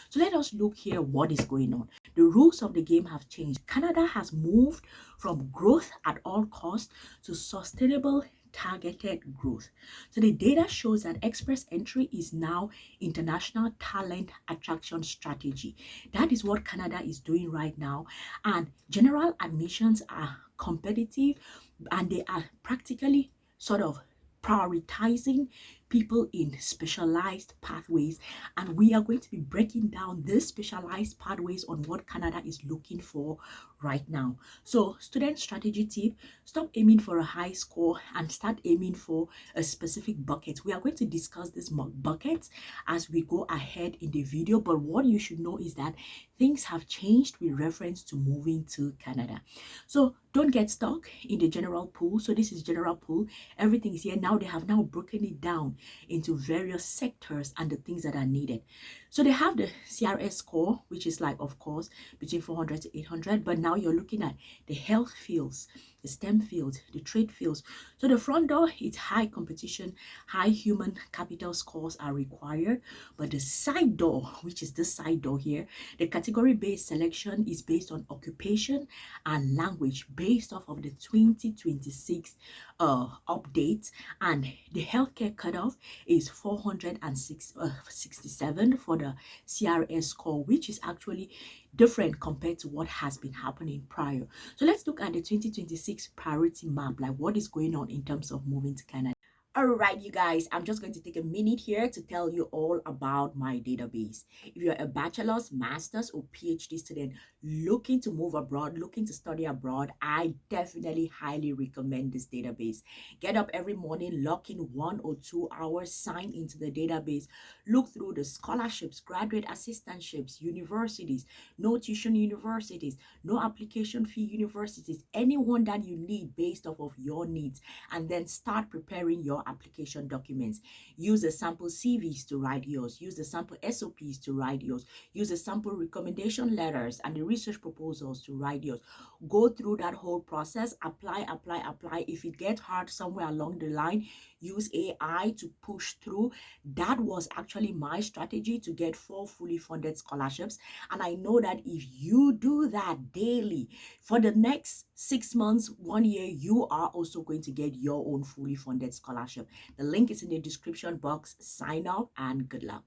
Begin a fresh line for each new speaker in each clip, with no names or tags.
So let us look here what is going on. The rules of the game have changed. Canada has moved from growth at all costs to sustainable targeted growth. So the data shows that express entry is now international talent attraction strategy. That is what Canada is doing right now. And general admissions are competitive and they are practically sort of prioritizing people in specialized pathways, and we are going to be breaking down these specialized pathways on what Canada is looking for right now. So student strategy tip: stop aiming for a high score and start aiming for a specific bucket. We are going to discuss these buckets as we go ahead in the video, but what you should know is that things have changed with reference to moving to Canada. So don't get stuck in the general pool. So this is general pool. Everything is here. Now they have now broken it down into various sectors and the things that are needed. So they have the CRS score, which is like, of course, between 400 to 800. But now you're looking at the health fields, the STEM fields, the trade fields. So the front door, it's high competition, high human capital scores are required. But the side door, which is this side door here, the category-based selection is based on occupation and language based off of the 2026 update, and the healthcare cutoff is 467 for the CRS score, which is actually different compared to what has been happening prior. So let's look at the 2026 priority map, like what is going on in terms of moving to Canada. All right, you guys, I'm just going to take a minute here to tell you all about my database. If you're a bachelor's, master's, or PhD student looking to move abroad, looking to study abroad, I definitely highly recommend this database. Get up every morning, lock in 1 or 2 hours, sign into the database, look through the scholarships, graduate assistantships, universities, no tuition universities, no application fee universities, anyone that you need based off of your needs, and then start preparing your application documents. Use the sample CVs to write yours. Use the sample SOPs to write yours. Use the sample recommendation letters and the research proposals to write yours. Go through that whole process. Apply, apply, apply. If it gets hard somewhere along the line, use AI to push through. That was actually my strategy to get 4 fully funded scholarships. And I know that if you do that daily for the next 6 months, 1 year, you are also going to get your own fully funded scholarship. The link is in the description box. Sign up and good luck.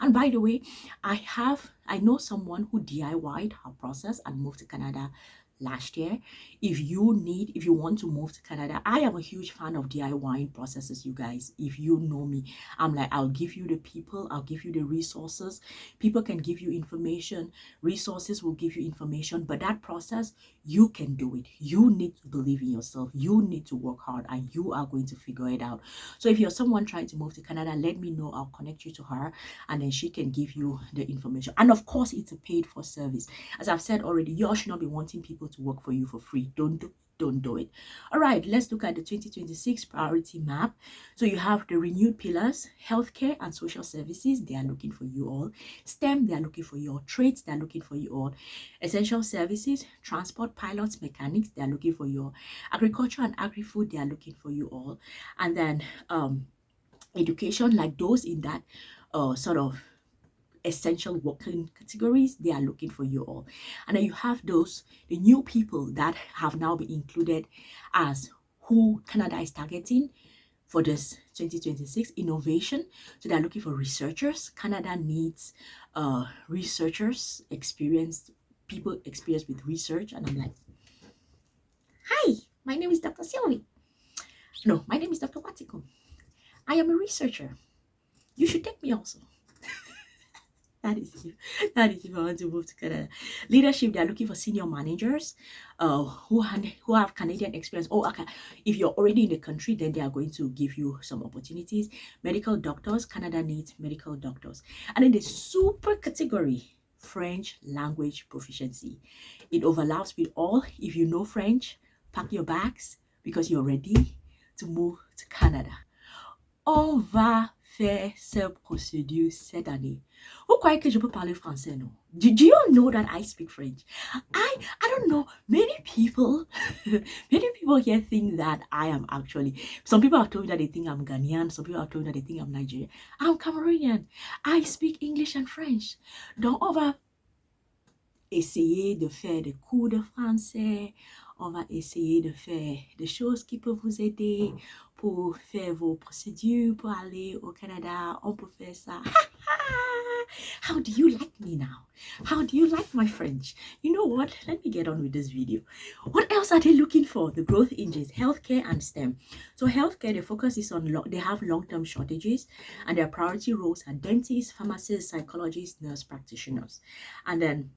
And by the way, I know someone who DIY'd her process and moved to Canada last year. If you want to move to Canada, I am a huge fan of DIYing processes, you guys. If you know me, I'm like, I'll give you the people, I'll give you the resources. People can give you information, resources will give you information, but that process, you can do it. You need to believe in yourself. You need to work hard, and you are going to figure it out. So if you're someone trying to move to Canada, let me know. I'll connect you to her, and then she can give you the information. And of course, it's a paid for service. As I've said already, you all should not be wanting people to work for you for free. Don't do it. All right, let's look at the 2026 priority map. So you have the renewed pillars: healthcare and social services, they are looking for you all. STEM, they are looking for you all. Trades, they are looking for you all. Essential services: transport, pilots, mechanics, they are looking for you all. Agriculture and agri-food, they are looking for you all. And then education, like those in that sort of essential working categories, they are looking for you all. And then you have the new people that have now been included as who Canada is targeting for this 2026 innovation. So they're looking for researchers. Canada needs researchers, people experienced with research. And I'm like, hi, my name is Dr. Sylvie. No, my name is Dr. Watiko. I am a researcher. You should take me also. That is if I want to move to Canada. Leadership, they're looking for senior managers who have Canadian experience. Oh, okay. If you're already in the country, then they are going to give you some opportunities. Medical doctors, Canada needs medical doctors. And then the super category, French language proficiency. It overlaps with all. If you know French, pack your bags because you're ready to move to Canada. On va faire cette procédure cette année. Vous croyez que je peux parler français, no? Do you all know that I speak French? I don't know. Many people, many people here think that I am actually. Some people have told me that they think I'm Ghanaian. Some people have told me that they think I'm Nigerian. I'm Cameroonian. I speak English and French. Donc on va essayer de faire des cours de français. On va essayer de faire des choses qui peuvent vous aider pour faire vos procédures pour aller au Canada. On peut faire ça. How do you like me now? How do you like my French? You know what? Let me get on with this video. What else are they looking for? The growth engines, healthcare and STEM. So healthcare, the focus is on, they have long-term shortages and their priority roles are dentists, pharmacists, psychologists, nurse practitioners. And then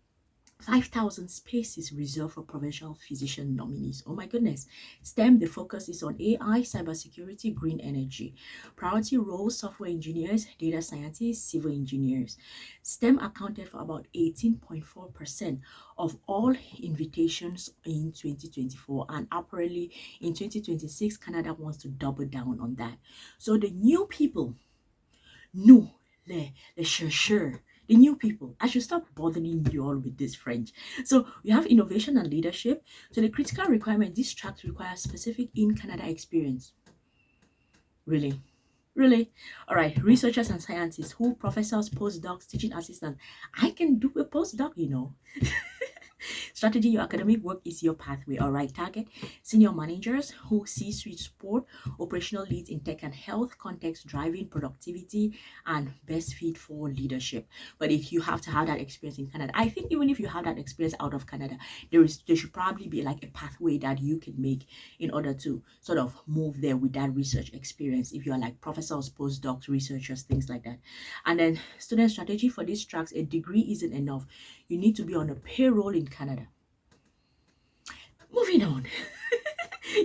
5,000 spaces reserved for provincial physician nominees. Oh my goodness. STEM, the focus is on AI, cybersecurity, green energy. Priority roles, software engineers, data scientists, civil engineers. STEM accounted for about 18.4% of all invitations in 2024. And apparently in 2026, Canada wants to double down on that. So the new people, les chercheurs, the new people. I should stop bothering you all with this French. So we have innovation and leadership. So the critical requirement, these tracks require specific in Canada experience. Really? All right, researchers and scientists, who professors, postdocs, teaching assistants. I can do a postdoc, you know. Strategy, your academic work is your pathway. All right, target senior managers who C-suite support, operational leads in tech and health, context driving productivity, and best fit for leadership. But if you have to have that experience in Canada, I think even if you have that experience out of Canada, there should probably be like a pathway that you can make in order to sort of move there with that research experience. If you are like professors, postdocs, researchers, things like that. And then student strategy for these tracks, a degree isn't enough. You need to be on a payroll in Canada. Moving on.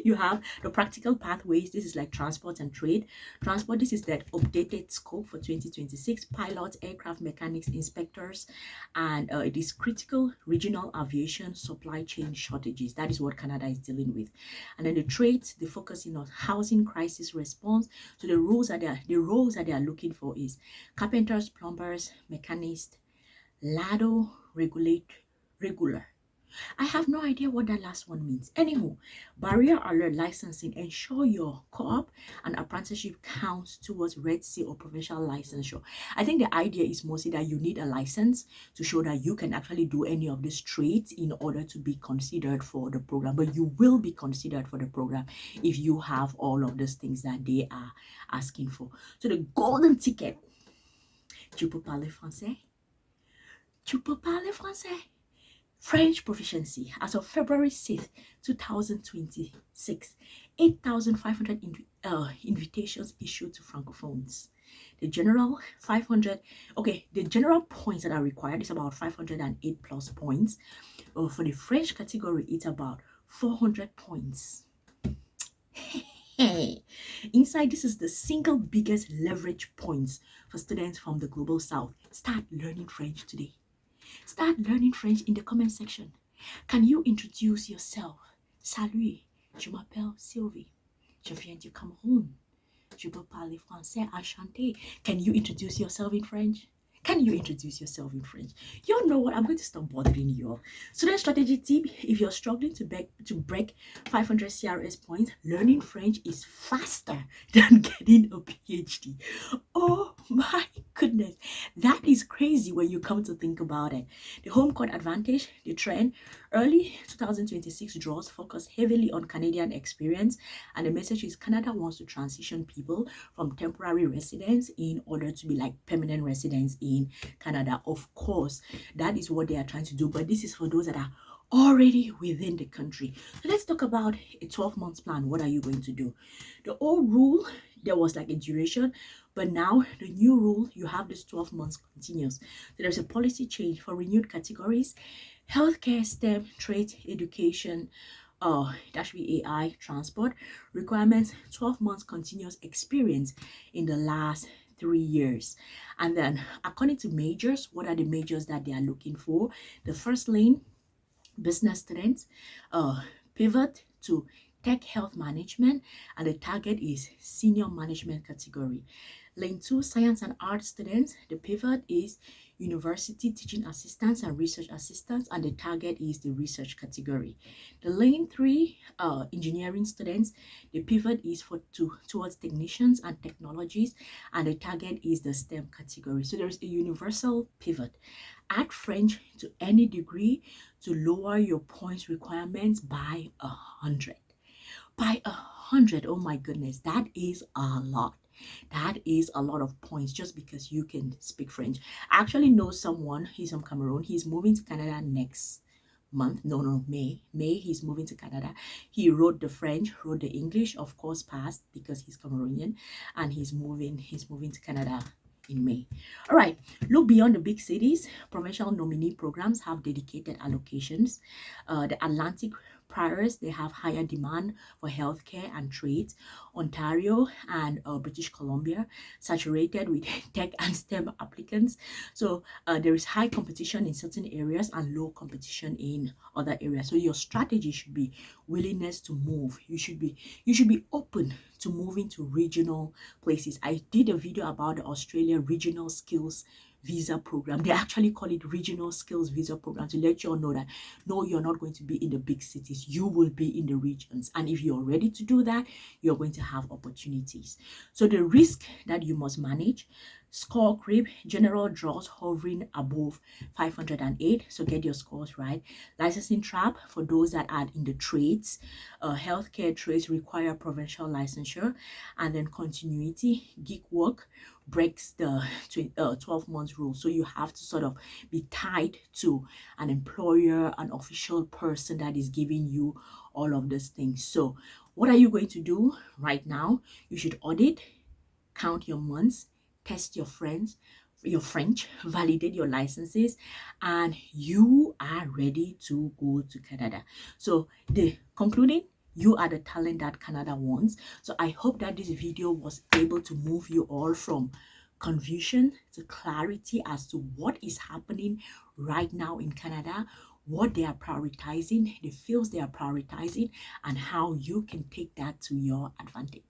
You have the practical pathways. This is like transport and trade. Transport, this is that updated scope for 2026. Pilots, aircraft mechanics, inspectors, and it is critical regional aviation supply chain shortages. That is what Canada is dealing with. And then the trades, the focusing on housing crisis response. So the roles that they are looking for is carpenters, plumbers, mechanists, Lado, regular. I have no idea what that last one means. Anywho, barrier alert licensing. Ensure your co-op and apprenticeship counts towards Red Sea or provincial licensure. I think the idea is mostly that you need a license to show that you can actually do any of these trades in order to be considered for the program. But you will be considered for the program if you have all of those things that they are asking for. So the golden ticket. Tu peux parler français? Tu peux parler français? French proficiency as of February 6th, 2026, 8,500 invitations issued to francophones. The general 500, the general points that are required is about 508 plus points. For the French category, it's about 400 points. Inside, this is the single biggest leverage points for students from the global south. Start learning French today. Start learning French in the comment section. Can you introduce yourself? Salut, je m'appelle Sylvie. Je viens du Cameroun. Je peux parler français, enchanté. Can you introduce yourself in French? Can you introduce yourself in French? You all know what? I'm going to stop bothering you all. Student strategy tip: if you're struggling to break 500 CRS points, learning French is faster than getting a PhD. Oh my goodness, that is crazy when you come to think about it. The home court advantage, the trend, early 2026 draws focus heavily on Canadian experience, and the message is Canada wants to transition people from temporary residents in order to be like permanent residents in Canada. Of course, that is what they are trying to do, but this is for those that are already within the country. So let's talk about a 12-month plan. What are you going to do? The old rule, there was like a duration, but now the new rule, you have this 12 months continuous. So there's a policy change for renewed categories: healthcare, STEM, trade, education, that should be AI, transport. Requirements: 12 months continuous experience in the last 3 years. And then according to majors, what are the majors that they are looking for? The first lane, business students, pivot to tech health management, and the target is senior management category. Lane 2, science and art students. The pivot is university teaching assistants and research assistants, and the target is the research category. The lane 3, engineering students. The pivot is towards technicians and technologies, and the target is the STEM category. So there's a universal pivot. Add French to any degree to lower your points requirements by 100. By 100, oh my goodness, that is a lot. That is a lot of points just because you can speak French. I actually know someone, he's from Cameroon, he's moving to Canada next month. No, May he's moving to Canada. He wrote the French, wrote the English, of course passed because he's Cameroonian, and he's moving to Canada in May. All right, look beyond the big cities. Provincial nominee programs have dedicated allocations. The Atlantic priors, they have higher demand for healthcare and trades. Ontario and British Columbia saturated with tech and STEM applicants. So there is high competition in certain areas and low competition in other areas. So your strategy should be willingness to move. You should be open to moving to regional places. I did a video about the Australia Regional Skills Visa Program. They actually call it Regional Skills Visa Program to let you all know that no, you're not going to be in the big cities. You will be in the regions. And if you're ready to do that, you're going to have opportunities. So the risk that you must manage: score creep, general draws hovering above 508. So get your scores right. Licensing trap for those that are in the trades. Healthcare trades require provincial licensure. And then continuity, gig work breaks the 12 months rule. So you have to sort of be tied to an employer, an official person that is giving you all of these things. So what are you going to do right now? You should audit, count your months, test your French, validate your licenses, and you are ready to go to Canada. So the concluding, you are the talent that Canada wants. So I hope that this video was able to move you all from confusion to clarity as to what is happening right now in Canada, what they are prioritizing, the fields they are prioritizing, and how you can take that to your advantage.